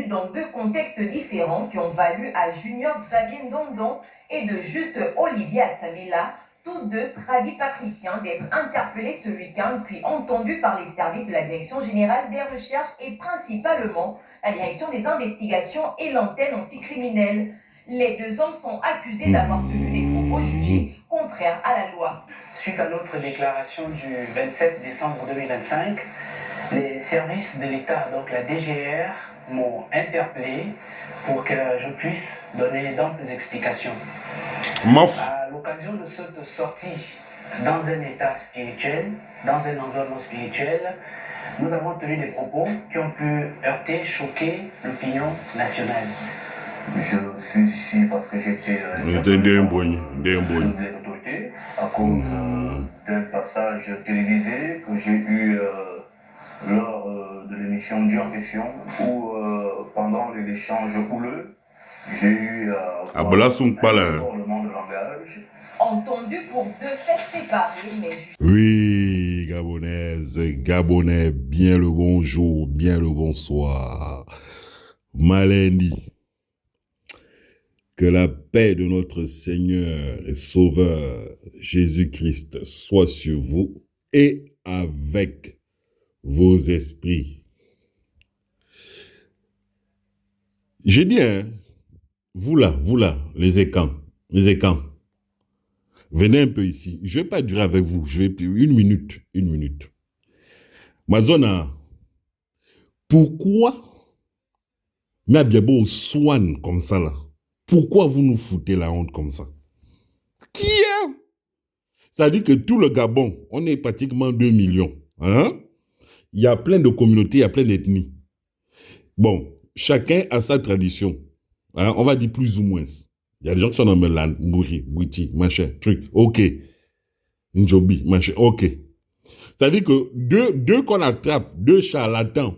dans deux contextes différents qui ont valu à Junior Xavier Ndondon et de Juste Olivier Atsamela, tous deux tradis patriciens, d'être interpellés ce week-end puis entendus par les services de la Direction générale des recherches et principalement la Direction des investigations et l'antenne anticriminelle. Les deux hommes sont accusés d'avoir tenu des propos jugés contraires à la loi. Suite à notre déclaration du 27 décembre 2025, les services de l'État, donc la DGR, m'ont interpellé pour que je puisse donner d'amples explications. À l'occasion de cette sortie dans un état spirituel, dans un environnement spirituel, nous avons tenu des propos qui ont pu heurter, choquer l'opinion nationale. Je suis ici parce que j'étais l'autorité à cause d'un passage télévisé que j'ai eu lors de l'émission Dieu en question où pendant les échanges houleux, j'ai eu un détournement de langage. Entendu pour deux faits séparés, mais... Oui, Gabonaises, Gabonais, bien le bonjour, bien le bonsoir. Malendi. Que la paix de notre Seigneur et Sauveur Jésus-Christ soit sur vous et avec vos esprits. J'ai dit, hein, vous là, les écans, venez un peu ici. Je ne vais pas durer avec vous, je vais une minute. Mazona, pourquoi Nabiabo soigne comme ça là? Pourquoi vous nous foutez la honte comme ça? Qui est? Ça dit que tout le Gabon, on est pratiquement 2 millions. Hein? Il y a plein de communautés, il y a plein d'ethnies. Bon, chacun a sa tradition. Hein? On va dire plus ou moins. Il y a des gens qui sont dans Melan, Mouri, Bouiti, machin, truc. Ok. Njobi, machin, ok. Ça dit que deux qu'on attrape, deux charlatans,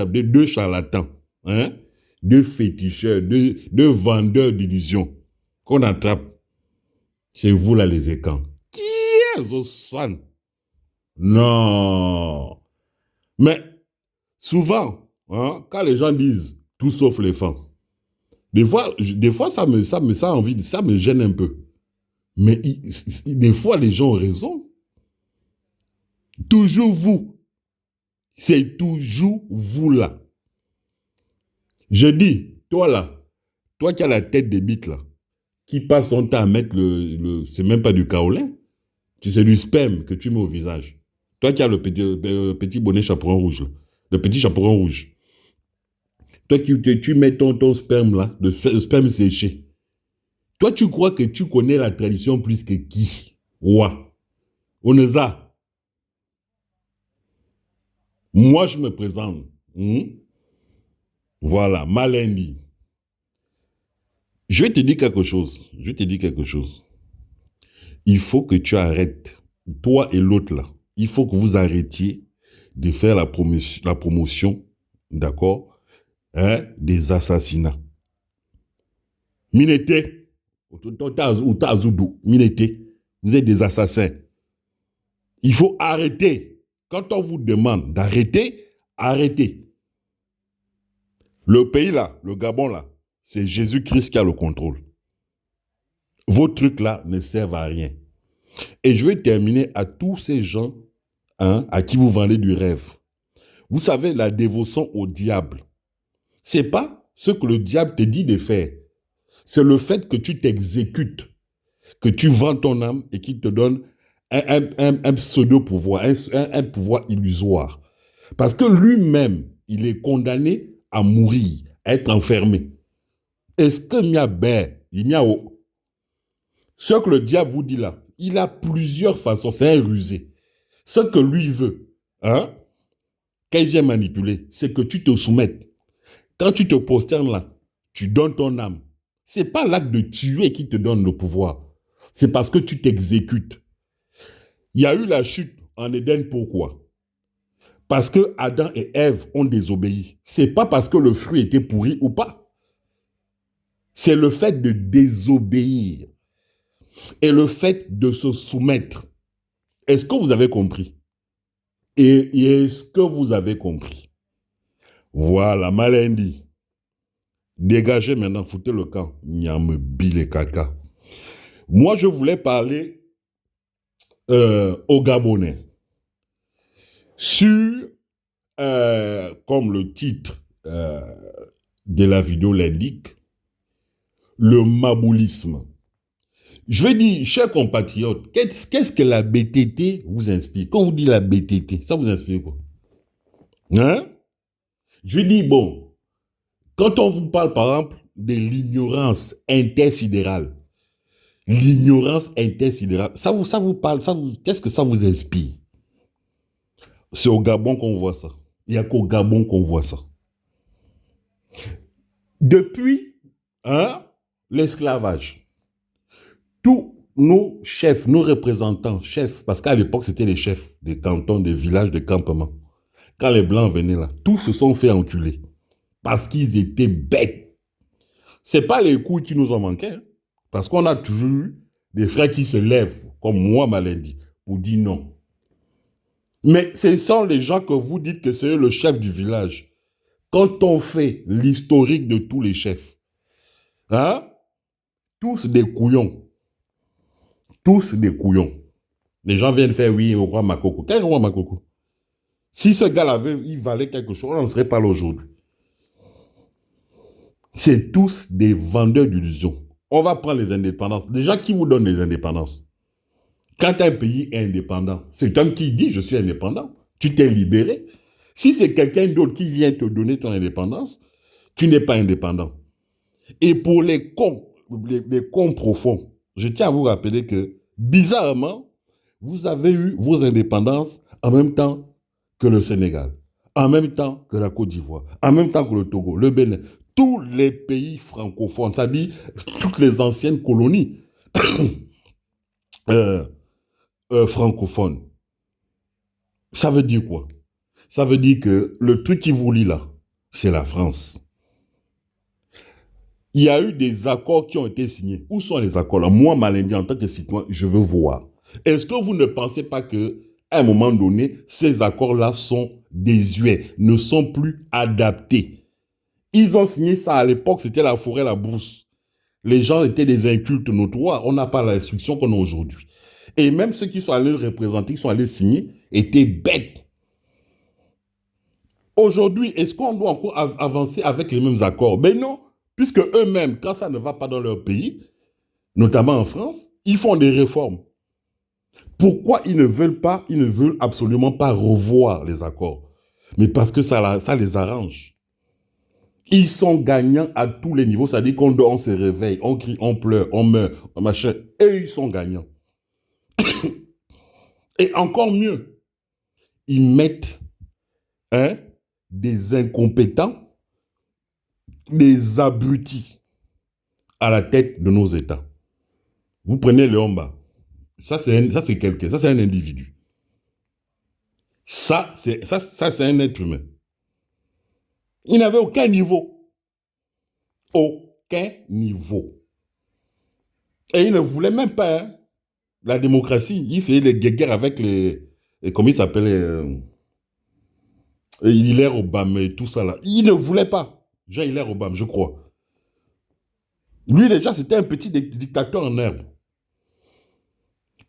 deux charlatans, hein? Deux féticheurs, deux vendeurs d'illusions qu'on attrape. C'est vous là les écans. Qui est Zossan? Non. Mais souvent, hein, quand les gens disent tout sauf les femmes, des fois ça me gêne un peu. Mais des fois les gens ont raison. Toujours vous. C'est toujours vous là. Je dis, toi là, toi qui as la tête des bites là, qui passe son temps à mettre c'est même pas du kaolin, c'est du sperme que tu mets au visage. Toi qui as le petit bonnet chaperon rouge, là, le petit chaperon rouge. Toi tu mets ton sperme là, le sperme séché. Toi tu crois que tu connais la tradition plus que qui? Ouah. Oneza. Moi je me présente. Voilà, Malendi. Je vais te dire quelque chose. Il faut que tu arrêtes, toi et l'autre là, il faut que vous arrêtiez de faire la promotion, d'accord, hein, des assassinats. Minete, Minete, vous êtes des assassins. Il faut arrêter. Quand on vous demande d'arrêter, arrêtez. Le pays là, le Gabon là, c'est Jésus-Christ qui a le contrôle. Vos trucs là ne servent à rien. Et je vais terminer à tous ces gens, hein, à qui vous vendez du rêve. Vous savez, la dévotion au diable, c'est pas ce que le diable te dit de faire. C'est le fait que tu t'exécutes, que tu vends ton âme et qu'il te donne un pseudo-pouvoir, un pouvoir illusoire. Parce que lui-même, il est condamné à mourir, à être enfermé. Est-ce que ce que le diable vous dit là, il a plusieurs façons, c'est un rusé. Ce que lui veut, hein, quand il vient manipuler, c'est que tu te soumettes. Quand tu te prosternes là, tu donnes ton âme. Ce n'est pas l'acte de tuer qui te donne le pouvoir. C'est parce que tu t'exécutes. Il y a eu la chute en Éden, pourquoi? Parce que Adam et Ève ont désobéi. Ce n'est pas parce que le fruit était pourri ou pas. C'est le fait de désobéir et le fait de se soumettre. Est-ce que vous avez compris? Et est-ce que vous avez compris? Voilà, Malendi. Dégagez maintenant, foutez le camp. Nyame bile caca. Moi, je voulais parler aux Gabonais sur, comme le titre de la vidéo l'indique, le maboulisme. Je vais dire, chers compatriotes, qu'est-ce que la BTT vous inspire? Quand vous dites la BTT, ça vous inspire quoi? Hein? Je dis, bon, quand on vous parle, par exemple, de l'ignorance intersidérale, ça vous parle, qu'est-ce que ça vous inspire? C'est au Gabon qu'on voit ça. Il n'y a qu'au Gabon qu'on voit ça. Depuis l'esclavage, tous nos chefs, nos représentants, chefs, parce qu'à l'époque, c'était les chefs des cantons, des villages, des campements. Quand les Blancs venaient là, tous se sont fait enculer parce qu'ils étaient bêtes. Ce n'est pas les couilles qui nous ont manqué, hein, parce qu'on a toujours eu des frères qui se lèvent, comme moi, Malendi, pour dire non. Mais ce sont les gens que vous dites que c'est le chef du village. Quand on fait l'historique de tous les chefs, hein, tous des couillons. Tous des couillons. Les gens viennent faire oui au roi Makoko. Quel roi Makoko? Si ce gars-là, il valait quelque chose, on ne serait pas là aujourd'hui. C'est tous des vendeurs d'illusions. On va prendre les indépendances. Déjà, qui vous donne les indépendances? Quand un pays est indépendant, c'est un qui dit « je suis indépendant ». Tu t'es libéré. Si c'est quelqu'un d'autre qui vient te donner ton indépendance, tu n'es pas indépendant. Et pour les cons profonds, je tiens à vous rappeler que, bizarrement, vous avez eu vos indépendances en même temps que le Sénégal, en même temps que la Côte d'Ivoire, en même temps que le Togo, le Bénin, tous les pays francophones, c'est-à-dire toutes les anciennes colonies francophones. Ça veut dire quoi? Ça veut dire que le truc qui vous lie là, c'est la France. Il y a eu des accords qui ont été signés. Où sont les accords là? Moi, Malendi, en tant que citoyen, je veux voir. Est-ce que vous ne pensez pas qu'à un moment donné, ces accords-là sont désuets, ne sont plus adaptés? Ils ont signé ça à l'époque, c'était la forêt, la brousse. Les gens étaient des incultes notoires. On n'a pas l'instruction qu'on a aujourd'hui. Et même ceux qui sont allés le représenter, qui sont allés signer, étaient bêtes. Aujourd'hui, est-ce qu'on doit encore avancer avec les mêmes accords? Ben non, puisque eux-mêmes, quand ça ne va pas dans leur pays, notamment en France, ils font des réformes. Pourquoi ils ne veulent absolument pas revoir les accords? Mais parce que ça les arrange. Ils sont gagnants à tous les niveaux, c'est-à-dire qu'on dort, on se réveille, on crie, on pleure, on meurt, machin, et ils sont gagnants. Et encore mieux, ils mettent des incompétents, des abrutis à la tête de nos États. Vous prenez le Homba. Ça, c'est quelqu'un. Ça, c'est un individu. Ça, c'est un être humain. Il n'avait aucun niveau. Aucun niveau. Et il ne voulait même pas la démocratie. Il faisait des guerres avec les... Comment il s'appelait Hilaire Obama et tout ça là. Il ne voulait pas. Jean-Hilaire Obama, je crois. Lui, déjà, c'était un petit dictateur en herbe.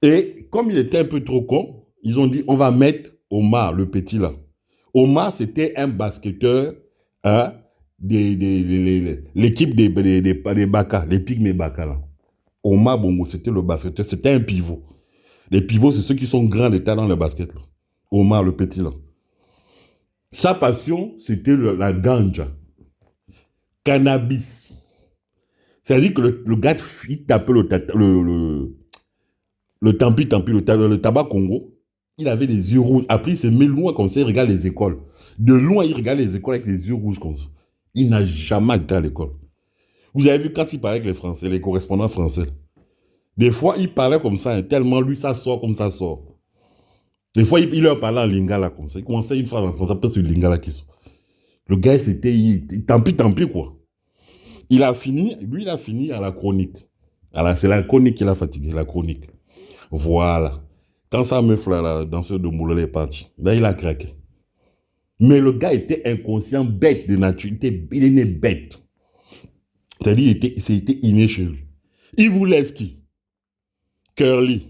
Et comme il était un peu trop con, ils ont dit, on va mettre Omar, le petit là. Omar, c'était un basketteur l'équipe des Baka, les pygmées Baka là. Omar Bongo, c'était le basketteur, c'était un pivot. Les pivots, c'est ceux qui sont grands d'état dans le basket là. Omar, le petit là. Sa passion, c'était la ganja. Cannabis. C'est-à-dire que le gars, il tapait le tabac Congo. Il avait des yeux rouges. Après, il se met loin comme ça, il regarde les écoles. De loin, il regarde les écoles avec les yeux rouges comme ça. Il n'a jamais été à l'école. Vous avez vu quand il parlait avec les Français, les correspondants français. Des fois, il parlait comme ça, tellement lui, ça sort comme ça sort. Des fois, il leur parlait en lingala comme ça. Il commençait une phrase en français, après c'est le lingala qui sort. Le gars, c'était... Tant pis, quoi. Il a fini à la chronique. C'est la chronique qui l'a fatigué, la chronique. Voilà. Quand sa meuf, la danseuse de Moulin est partie, là, il a craqué. Mais le gars était inconscient, bête de nature. Il est né bête. C'est-à-dire, c'était inné chez lui. Il voulait ski. Curly.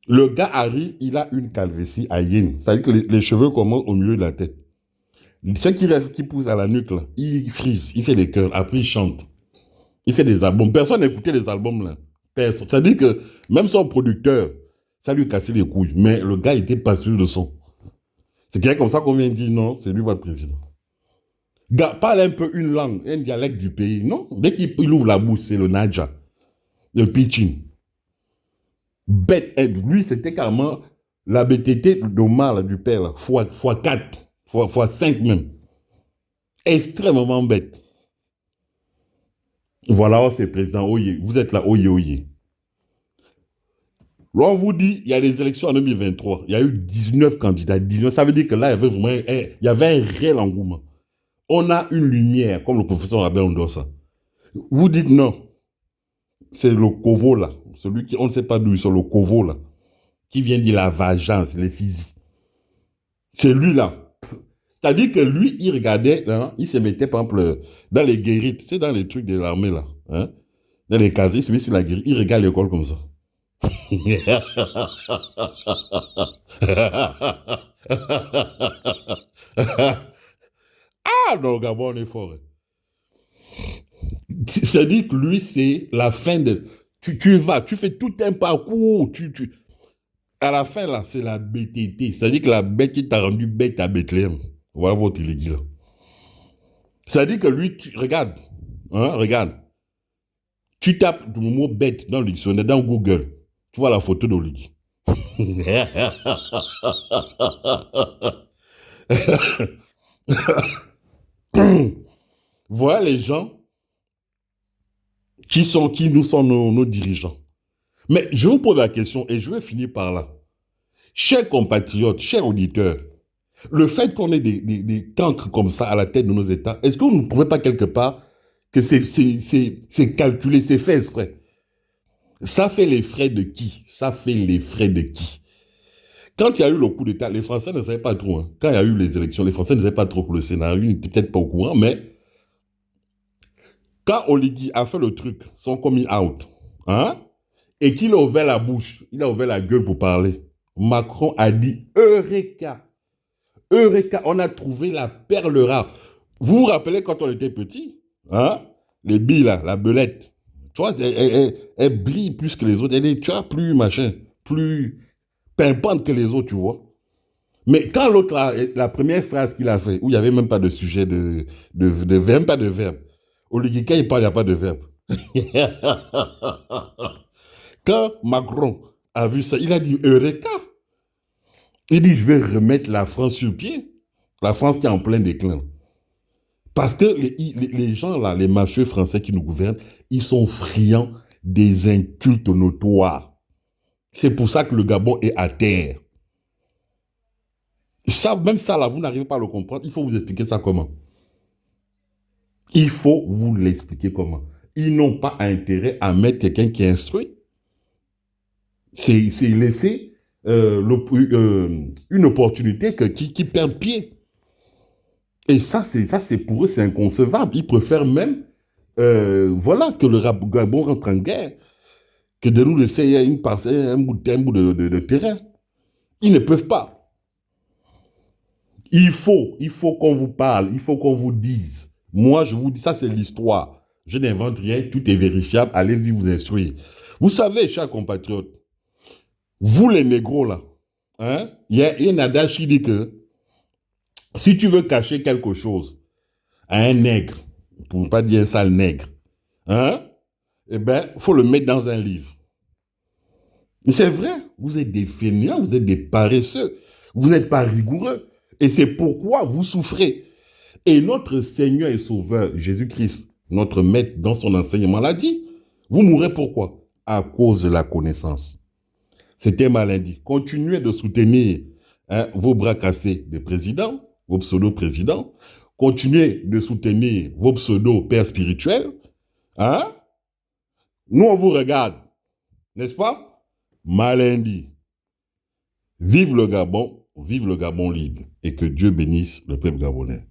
Le gars arrive, il a une calvitie à yin. C'est-à-dire que les cheveux commencent au milieu de la tête. Ce qui pousse à la nuque, là, il frise, il fait des chœurs, après il chante. Il fait des albums. Personne n'écoutait les albums, là. Personne. C'est-à-dire que même son producteur, ça lui cassait les couilles. Mais le gars était passionné de son. C'est quelqu'un comme ça qu'on vient dire, non, c'est lui votre président. Gars, parle un peu une langue, un dialecte du pays. Non, dès qu'il ouvre la bouche, c'est le Naja, le Pidgin. Bête, lui, c'était carrément la BTT d'Omar, du père, là, fois 4, fois 5 même. Extrêmement bête. Voilà, c'est président Oye. Vous êtes là, Oye, Oye. Là, on vous dit, il y a les élections en 2023. Il y a eu 19 candidats. 19, ça veut dire que là, il y avait un réel engouement. On a une lumière, comme le professeur Abel Ondossa. Vous dites non. C'est le Kovo, là. Celui qui, on ne sait pas d'où il sort, le Kovo, là. Qui vient dire la vengeance, les physiques. C'est lui, là. C'est-à-dire que lui, il regardait, hein, il se mettait, par exemple, dans les guérites, tu sais, dans les trucs de l'armée, là. Hein, dans les casiers, il se met sur la guérite, il regarde l'école comme ça. Ah non, Gabon, on est fort. C'est-à-dire que lui, c'est la fin de... Tu vas, tu fais tout un parcours, à la fin, là, c'est la BTT. C'est-à-dire que la bête qui t'a rendu bête à Bethléem. Voilà votre illégit, là. C'est-à-dire que lui, regarde, hein, regarde. Tu tapes le mot bête dans le dictionnaire, dans Google. Tu vois la photo d'Oligi. Voilà les gens qui nous sont nos dirigeants. Mais je vous pose la question et je vais finir par là. Chers compatriotes, chers auditeurs, le fait qu'on ait des cancres comme ça à la tête de nos États, est-ce que vous ne trouvez pas quelque part que c'est calculé, c'est fait exprès? Ça fait les frais de qui? Ça fait les frais de qui? Quand il y a eu le coup d'État, les Français ne savaient pas trop. Hein. Quand il y a eu les élections, les Français ne savaient pas trop pour le scénario, ils n'étaient peut-être pas au courant, mais quand Oligui a fait le truc, son coming out, hein, et qu'il a ouvert la bouche, il a ouvert la gueule pour parler, Macron a dit « Eureka !» Eureka, on a trouvé la perle rare. Vous vous rappelez quand on était petit, hein, les billes là, la belette, tu vois, elle brille plus que les autres, elle est, tu vois, plus machin, plus pimpante que les autres, tu vois. Mais quand l'autre, la première phrase qu'il a fait, où il n'y avait même pas de sujet, même pas de verbe, Oligui, quand il parle, il n'y a pas de verbe. Quand Macron a vu ça, il a dit Eureka. Il dit, je vais remettre la France sur pied. La France qui est en plein déclin. Parce que les gens là, les mafieux français qui nous gouvernent, ils sont friands des incultes notoires. C'est pour ça que le Gabon est à terre. Ça, même ça là, vous n'arrivez pas à le comprendre. Il faut vous expliquer ça comment. Il faut vous l'expliquer comment. Ils n'ont pas intérêt à mettre quelqu'un qui est instruit. C'est laisser une opportunité qui perd pied. Et ça, c'est pour eux, c'est inconcevable. Ils préfèrent même, voilà, que le Gabon rentre en guerre, que de nous laisser une parcelle, un bout de terrain. Ils ne peuvent pas. Il faut qu'on vous parle, il faut qu'on vous dise. Moi, je vous dis, ça c'est l'histoire. Je n'invente rien, tout est vérifiable. Allez-y vous instruire. Vous savez, chers compatriotes, vous les négros là, hein, il y a un adage qui dit que si tu veux cacher quelque chose à un nègre, pour ne pas dire un sale nègre, hein, eh bien, il faut le mettre dans un livre. Et c'est vrai, vous êtes des fainéants, vous êtes des paresseux, vous n'êtes pas rigoureux. Et c'est pourquoi vous souffrez. Et notre Seigneur et Sauveur, Jésus-Christ, notre Maître, dans son enseignement, l'a dit. Vous mourrez pourquoi? À cause de la connaissance. C'était maladie. Continuez de soutenir vos bras cassés de présidents, vos pseudo-présidents. Continuez de soutenir vos pseudo-pères spirituels. Hein? Nous, on vous regarde. N'est-ce pas? Malindi. Vive le Gabon libre. Et que Dieu bénisse le peuple gabonais.